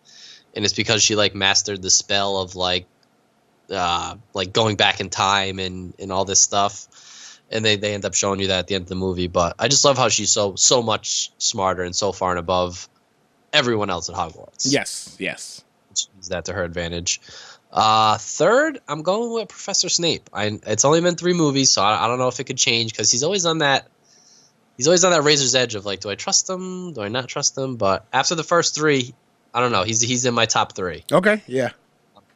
and it's because she like mastered the spell of like going back in time and all this stuff. And they end up showing you that at the end of the movie. But I just love how she's so much smarter and so far and above everyone else at Hogwarts. Yes. She uses that to her advantage. Third, I'm going with Professor Snape. It's only been 3 movies, so I don't know if it could change because he's always on that razor's edge of like, do I trust him? Do I not trust him? But after the first 3, I don't know. He's in my top 3. Okay, yeah.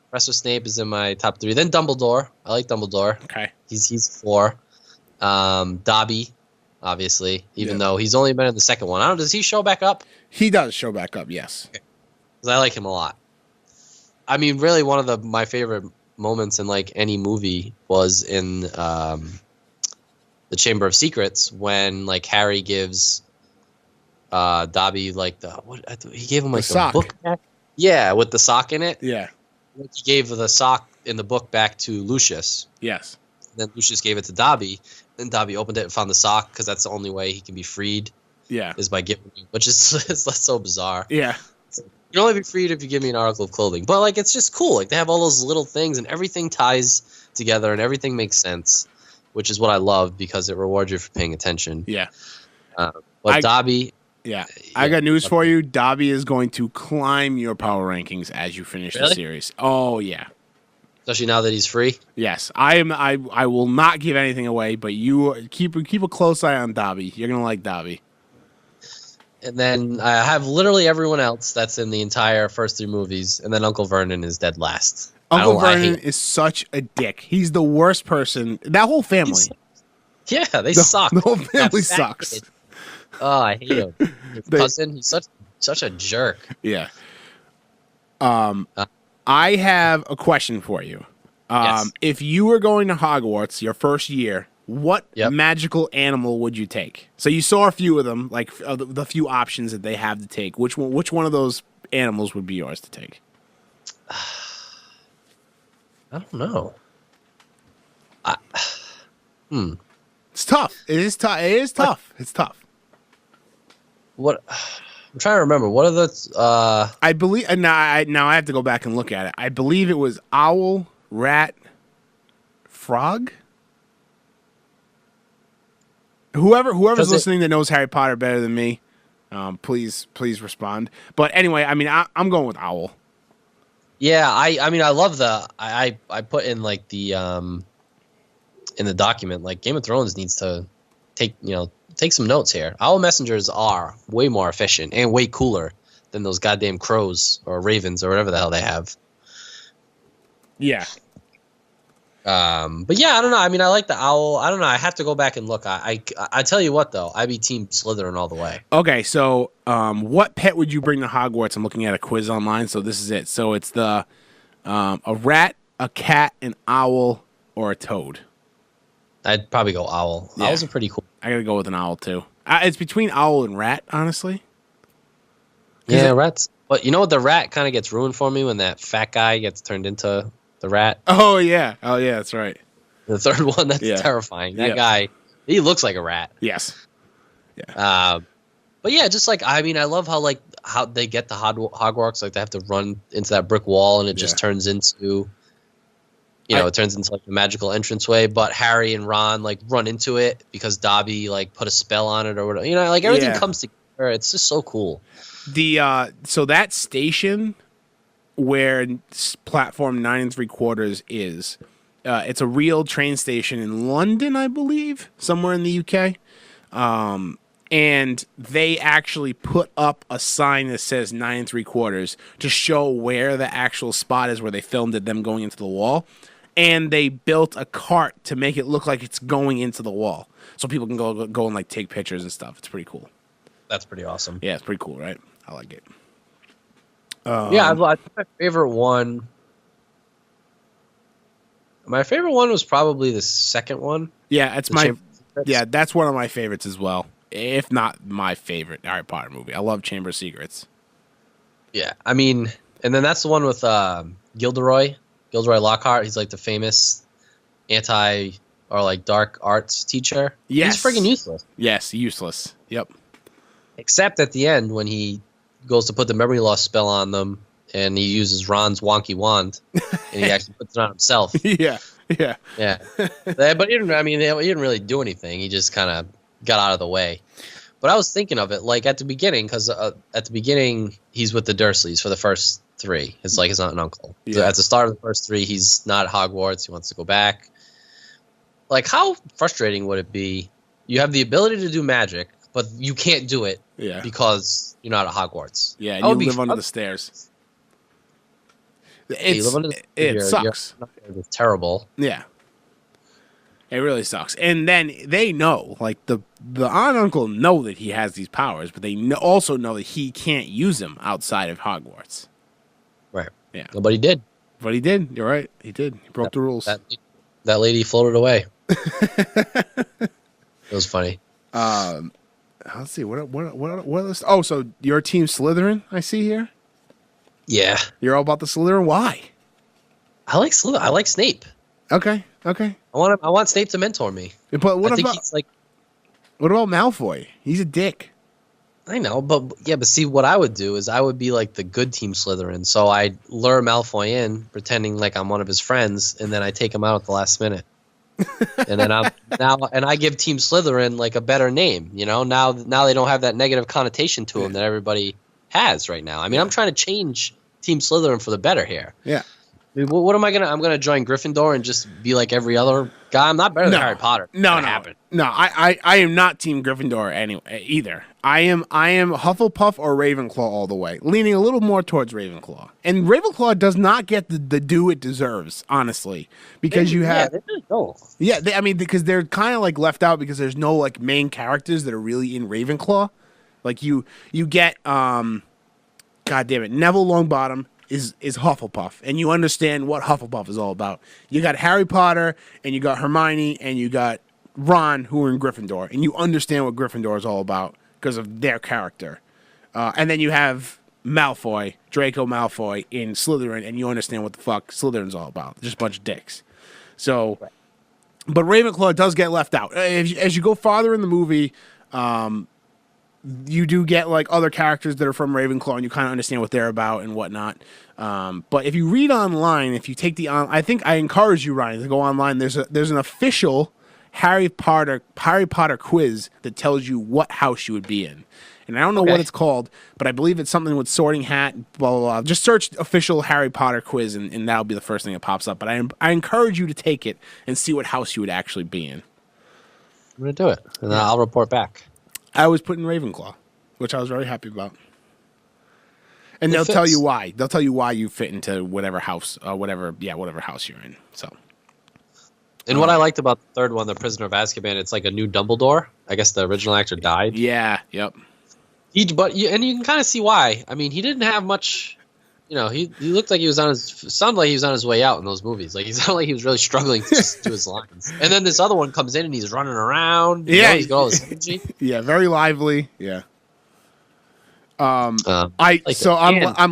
Professor Snape is in my top 3. Then Dumbledore. I like Dumbledore. Okay. He's 4. Dobby, obviously, even though he's only been in the second one. I don't know. Does he show back up? He does show back up, yes. Okay. 'Cause I like him a lot. I mean, really, one of my favorite moments in like any movie was in the Chamber of Secrets when like Harry gives Dobby like he gave him like the book back. Yeah, with the sock in it. Yeah. Like he gave the sock in the book back to Lucius. Yes. And then Lucius gave it to Dobby. Then Dobby opened it and found the sock because that's the only way he can be freed. Yeah. Is by giving it, which is it's so bizarre. Yeah. You can only be freed if you give me an article of clothing. But like it's just cool. Like they have all those little things and everything ties together and everything makes sense, which is what I love because it rewards you for paying attention. Yeah. But Dobby. Yeah. I got news for you. Dobby is going to climb your power rankings as you finish the series. Oh yeah. Especially now that he's free. Yes, I will not give anything away, but you keep a close eye on Dobby. You're gonna like Dobby. And then I have literally everyone else that's in the entire first 3 movies, and then Uncle Vernon is dead last. Uncle Vernon is such a dick. He's the worst person. That whole family. They suck. The whole family sucks. Kid. Oh, I hate him. His cousin, he's such a jerk. Yeah. I have a question for you. Yes. If you were going to Hogwarts your first year what magical animal would you take? So you saw a few of them, like the few options that they have to take. Which one of those animals would be yours to take? I don't know. It's tough. It is tough. It's tough. What? I'm trying to remember. What are the? I believe now. I have to go back and look at it. I believe it was owl, rat, frog. Whoever's listening that knows Harry Potter better than me, please respond. But anyway, I mean, I'm going with owl. Yeah, I mean, I love I put in like the in the document, like Game of Thrones needs to take some notes here. Owl messengers are way more efficient and way cooler than those goddamn crows or ravens or whatever the hell they have. Yeah. But yeah, I don't know. I mean, I like the owl. I don't know. I have to go back and look. I tell you what though, I'd be Team Slytherin all the way. Okay, so what pet would you bring to Hogwarts? I'm looking at a quiz online, so this is it. So it's a rat, a cat, an owl, or a toad. I'd probably go owl. Yeah. Owls are pretty cool. I gotta go with an owl too. It's between owl and rat, honestly. Yeah, rats. But you know what? The rat kind of gets ruined for me when that fat guy gets turned into the rat. Oh yeah, that's right. The third one, that's terrifying. That guy, he looks like a rat. Yes. Yeah. But yeah, just like I mean, I love how they get to Hogwarts. Like they have to run into that brick wall, and it just turns into. It turns into like a magical entranceway, but Harry and Ron like run into it because Dobby like put a spell on it or whatever. Like everything comes together. It's just so cool. So that station where platform 9 3/4 is, it's a real train station in London, I believe, somewhere in the UK. And they actually put up a sign that says 9 3/4 to show where the actual spot is where they filmed it, them going into the wall. And they built a cart to make it look like it's going into the wall, so people can go and like take pictures and stuff. It's pretty cool. That's pretty awesome. Yeah, it's pretty cool, right? I like it. I think my favorite one. My favorite one was probably the second one. Yeah, that's one of my favorites as well, if not my favorite Harry Potter movie. I love Chamber of Secrets. Yeah, I mean, and then that's the one with Gilderoy Lockhart. He's like the famous dark arts teacher. Yes. He's freaking useless. Yes, useless. Yep. Except at the end when he goes to put the memory loss spell on them and he uses Ron's wonky wand and he actually puts it on himself. Yeah. But he didn't really do anything. He just kind of got out of the way. But I was thinking of it like at the beginning, because at the beginning he's with the Dursleys for the first 3. It's like his aunt and uncle. Yeah. So at the start of the first 3, he's not at Hogwarts. He wants to go back. Like, how frustrating would it be? You have the ability to do magic, but you can't do it because you're not at Hogwarts. Yeah, and you live under the stairs. It sucks. It's terrible. Yeah. It really sucks. And then they know, like, the aunt and uncle know that he has these powers, but they also know that he can't use them outside of Hogwarts. Right. Yeah. But he did. But he did. You're right. He did. He broke the rules. That lady floated away. It was funny. Let's see. What else? Oh, so your team Slytherin, I see here? Yeah. You're all about the Slytherin? Why? I like Slytherin. I like Snape. Okay. I want Snape to mentor me. But what about Malfoy? He's a dick. I know, but see, what I would do is I would be like the good team Slytherin. So I'd lure Malfoy in, pretending like I'm one of his friends, and then I take him out at the last minute. And then I give Team Slytherin like a better name. Now they don't have that negative connotation to them that everybody has right now. I mean, I'm trying to change Team Slytherin for the better here. Yeah. I mean, what am I gonna? I'm gonna join Gryffindor and just be like every other guy. I'm not better than Harry Potter. No. I am not Team Gryffindor anyway either. I am Hufflepuff or Ravenclaw all the way, leaning a little more towards Ravenclaw. And Ravenclaw does not get the due it deserves, honestly, because you have they really don't. Yeah, because they're kind of like left out because there's no like main characters that are really in Ravenclaw. Like you get God damn it, Neville Longbottom is Hufflepuff, and you understand what Hufflepuff is all about. You got Harry Potter, and you got Hermione, and you got Ron, who are in Gryffindor, and you understand what Gryffindor is all about because of their character. And then you have Malfoy, Draco Malfoy, in Slytherin, and you understand what the fuck Slytherin's all about. Just a bunch of dicks. So, but Ravenclaw does get left out. As you go farther in the movie, you do get like other characters that are from Ravenclaw, and you kind of understand what they're about and whatnot. But if you read online, if you take I think I encourage you, Ryan, to go online. There's an official Harry Potter quiz that tells you what house you would be in. And I don't know what it's called, but I believe it's something with Sorting Hat, blah, blah, blah. Just search official Harry Potter quiz, and that'll be the first thing that pops up. But I encourage you to take it and see what house you would actually be in. I'm going to do it, and then I'll report back. I was put in Ravenclaw, which I was very happy about. And they'll tell you why. They'll tell you why you fit into whatever house, whatever house you're in. So. And what I liked about the third one, The Prisoner of Azkaban, it's like a new Dumbledore. I guess the original actor died. Yeah, yep. And you can kind of see why. I mean, he didn't have much. You know, he looked like he was sounded like he was on his way out in those movies. Like he sounded like he was really struggling to just do his lines. And then this other one comes in and he's running around. Yeah, he's got all this energy. Yeah, very lively. Yeah. I'm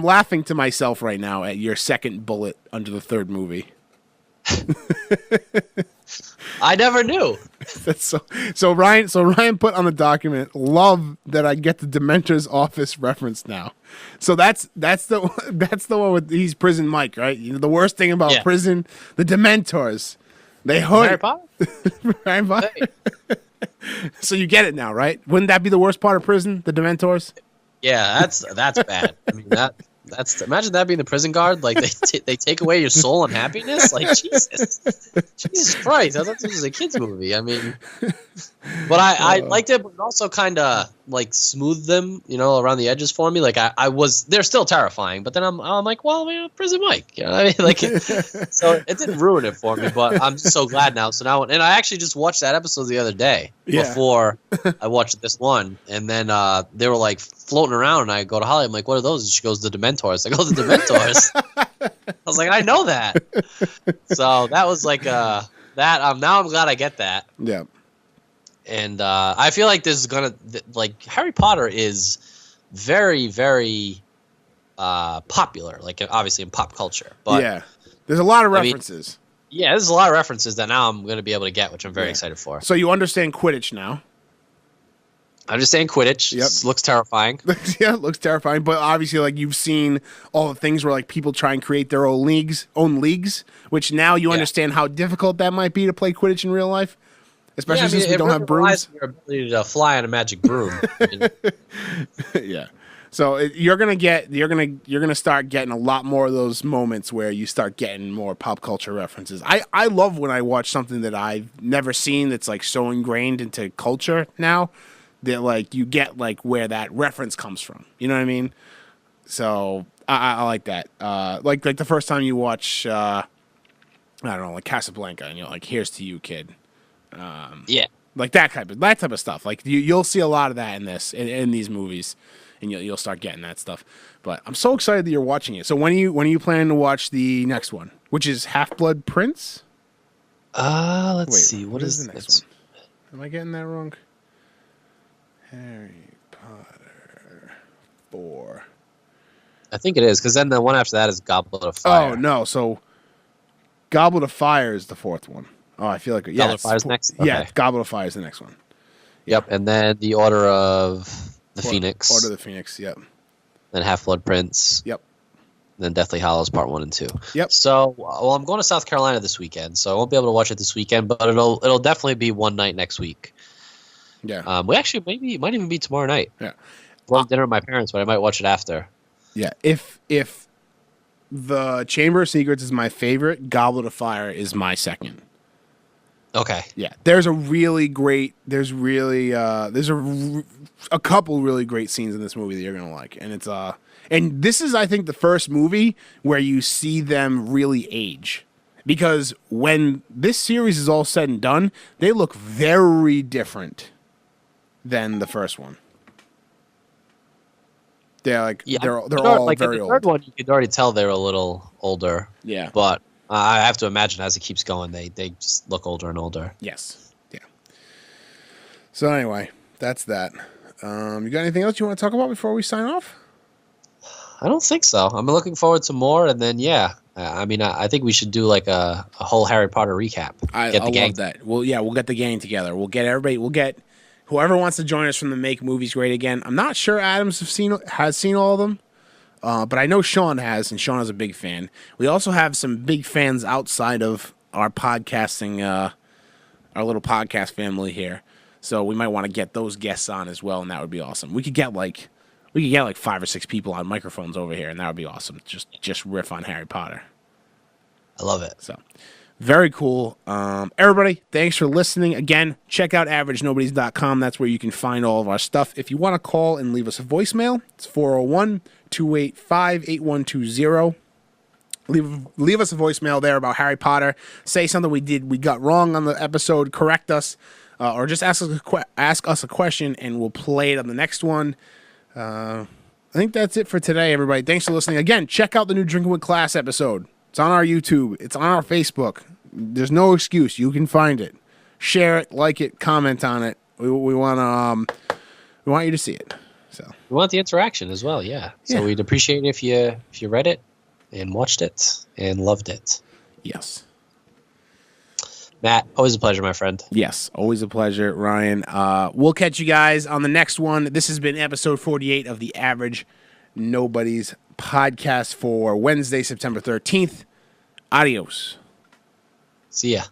laughing to myself right now at your second bullet under the third movie. I never knew. That's so Ryan put on the document, love that I get the Dementor's office reference now. So that's the one with he's prison Mike, right? You know, the worst thing about prison, the Dementors. They Harry Potter? Harry Potter? So you get it now, right? Wouldn't that be the worst part of prison, the Dementors? Yeah, that's bad. I mean that's imagine that being the prison guard. Like they take away your soul and happiness. Like Jesus Christ! I thought this was a kids movie. I mean, but I liked it, but it also kind of like smoothed them, you know, around the edges for me. Like they're still terrifying, but then I'm like, well, man, Prison Mike. You know what I mean? Like, so it didn't ruin it for me, but I'm just so glad now. So now, and I actually just watched that episode the other day before I watched this one, and then they were like floating around, and I go to Holly. I'm like, what are those? And she goes, the Dementors. I go, the Dementors. I was like, I know that. So that was like that. Now I'm glad I get that. Yeah. And I feel like this is gonna like Harry Potter is very, very popular. Like obviously in pop culture, but yeah, there's a lot of references. There's a lot of references that now I'm gonna be able to get, which I'm very excited for. So you understand Quidditch now? I understand Quidditch. Yep. It looks terrifying. Yeah, it looks terrifying. But obviously, like you've seen all the things where like people try and create their own leagues, which now you understand how difficult that might be to play Quidditch in real life. Especially since we don't have brooms. Your ability to fly on a magic broom. Yeah. So you're gonna start getting a lot more of those moments where you start getting more pop culture references. I love when I watch something that I've never seen that's like so ingrained into culture now that like you get like where that reference comes from. You know what I mean? So I like that. Like the first time you watch I don't know, like Casablanca, and you're like, here's to you, kid. Like that type of stuff. Like you'll see a lot of that in these movies, and you'll start getting that stuff. But I'm so excited that you're watching it. So when are you planning to watch the next one, which is Half-Blood Prince? Let's see. What is the next one? Am I getting that wrong? Harry Potter 4. I think it is, because then the one after that is Goblet of Fire. Oh no! So Goblet of Fire is the fourth one. Oh, I feel like Goblet of Fire is next. Okay. Yeah, Goblet of Fire is the next one. Yep, and then the Order of the Phoenix. Order of the Phoenix. Yep. Then Half-Blood Prince. Yep. Then Deathly Hallows Part 1 and 2. Yep. So, well, I'm going to South Carolina this weekend, so I won't be able to watch it this weekend, but it'll definitely be one night next week. Yeah. We actually it might even be tomorrow night. Yeah. We'll have dinner with my parents, but I might watch it after. Yeah. If the Chamber of Secrets is my favorite, Goblet of Fire is my second. Okay. Yeah. There's a couple really great scenes in this movie that you're gonna like, and this is, I think, the first movie where you see them really age. Because when this series is all said and done, they look very different than the first one. They're like they're all like very the old. third one, you could already tell they're a little older. Yeah. But I have to imagine as it keeps going, they just look older and older. Yes. Yeah. So anyway, that's that. You got anything else you want to talk about before we sign off? I don't think so. I'm looking forward to more, and then I think we should do like a whole Harry Potter recap. I love that. Well, yeah, we'll get the gang together. We'll get everybody. We'll get whoever wants to join us from the Make Movies Great Again. I'm not sure Adams has seen all of them, but I know Sean has, and Sean is a big fan. We also have some big fans outside of our podcasting, our little podcast family here. So we might want to get those guests on as well, and that would be awesome. We could get like 5 or 6 people on microphones over here, and that would be awesome. Just riff on Harry Potter. I love it. So, very cool. Everybody, thanks for listening. Again, check out AverageNobodies.com. That's where you can find all of our stuff. If you want to call and leave us a voicemail, it's 401-285-8120. Leave us a voicemail there about Harry Potter. Say something we got wrong on the episode. Correct us, or just ask us a question, and we'll play it on the next one. I think that's it for today, everybody. Thanks for listening. Again, check out the new Drinking with Class episode. It's on our YouTube. It's on our Facebook. There's no excuse. You can find it. Share it, like it, comment on it. We want you to see it. So we want the interaction as well. Yeah. So we'd appreciate it if you read it and watched it and loved it. Yes. Matt, always a pleasure, my friend. Yes, always a pleasure, Ryan. We'll catch you guys on the next one. This has been episode 48 of the Average Nobody's podcast for Wednesday, September 13th. Adios. See ya.